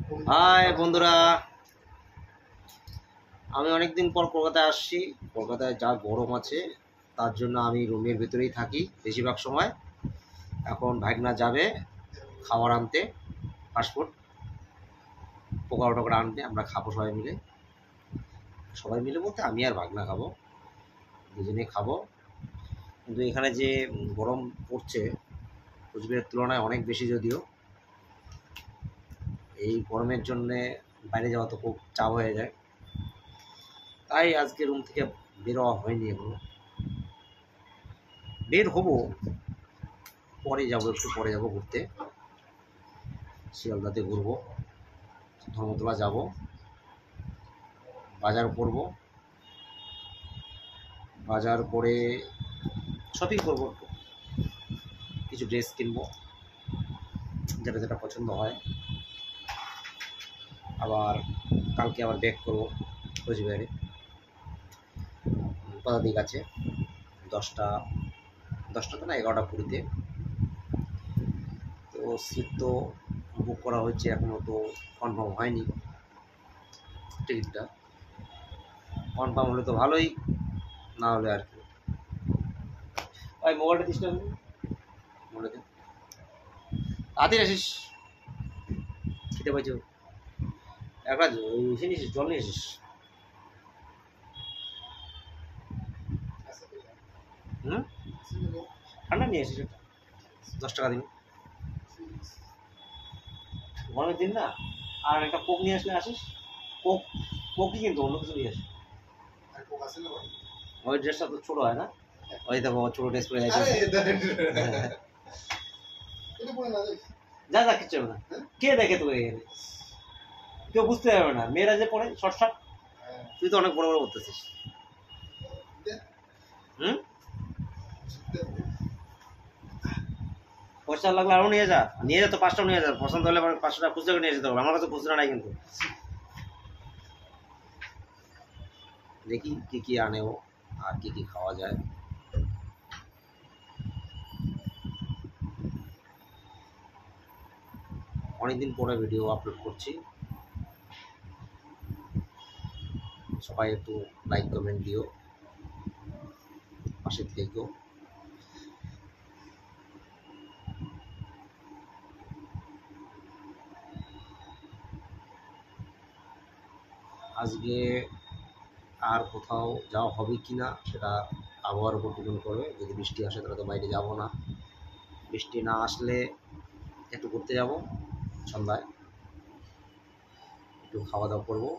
High বন্ধুরা, আমি অনেকদিন পর কলকাতায় আসছি। কলকাতায় যা গরম আছে তার জন্য আমি রুমের ভেতরেই থাকি বেশিরভাগ সময়। এখন ভাগনা যাবে খাবার আনতে, ফাস্টফুড পকোড়া টকোড়া আনতে, আমরা খাবো সবাই মিলে। সবাই মিলে বলতে আমি আর ভাগনা খাবো, দুজনে খাবো। কিন্তু এখানে যে গরম পড়ছে কোচবিহারের তুলনায় অনেক বেশি, যদিও এই গরমের জন্যে বাইরে যাওয়া তো খুব চাপ হয়ে যায়। তাই আজকে রুম থেকে বেরোয়া হয়নি, এগুলো বের হবো, পরে যাবো, একটু পরে যাবো ঘুরতে। শিয়ালদাতে ঘুরবো, ধর্মতলা যাব, বাজার করব, বাজার করে শপিং করবো, একটু কিছু ড্রেস কিনবো যেটা যেটা পছন্দ হয়। আবার কালকে আবার ব্যাক করবো কোচবিহারে। পদাতিক আছে 10টা তো না, 11টা 20-তে। তো সিট তো বুক করা হচ্ছে, এখনও তো কনফার্ম হয়নি। টিকিটটা কনফার্ম হলে তো ভালোই, না হলে আর কি। ওই মোবাইলটা দিস না, বলে দে তাড়াতাড়ি আসিস, খেতে পাইছো। একটা এসে নিয়েছিস, জল নিয়ে এসিস। হুম, ঠান্ডা নিয়ে এসিস, 10 টাকা দিন, গরমের দিন না। আর একটা কোক নিয়ে আসলে আসিস, কোক, কোকই কিন্তু, অন্য কিছু নিয়ে আসিস। ওই ড্রেসটা তো ছোটো হয় না, ওই দেখো ছোটো ড্রেস পরে যাচ্ছে। যা যা, কিচ্ছু হবে না। কে দেখে তোকে এখানে, কেউ বুঝতে পারবে না। মেয়েরা যে পরে শর্ট শার্ট, তুই তো অনেক বড় বড় করতেছিস। হুম, পয়সা লাগলে আরও নিয়ে যা, নিয়ে যা তো, 5টাও নিয়ে যা। পছন্দ হলে 500 টাকা খুচরো করে নিয়ে যেতে হবে, আমার কাছে খুচরা নাই কিন্তু। দেখি কি কি আনে ও, আর কি কি খাওয়া যায়। অনেকদিন পরে ভিডিও আপলোড করছি, সবাই একটু লাইক কমেন্ট দিও, পাশে থেকো। আজকে আর কোথাও যাওয়া হবে কি না সেটা আবহাওয়ার উপর ডিপেন্ড করবে। যদি বৃষ্টি আসে তাহলে তো বাইরে যাব না, বৃষ্টি না আসলে একটু ঘুরতে যাব সন্ধ্যায়, একটু খাওয়া দাওয়া করবো,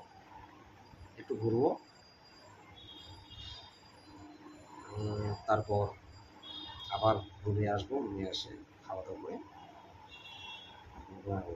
একটু ঘুরবো, তারপর আবার রুমে আসবো, রুমে এসে খাওয়া দাওয়া করে ঘুমাবো।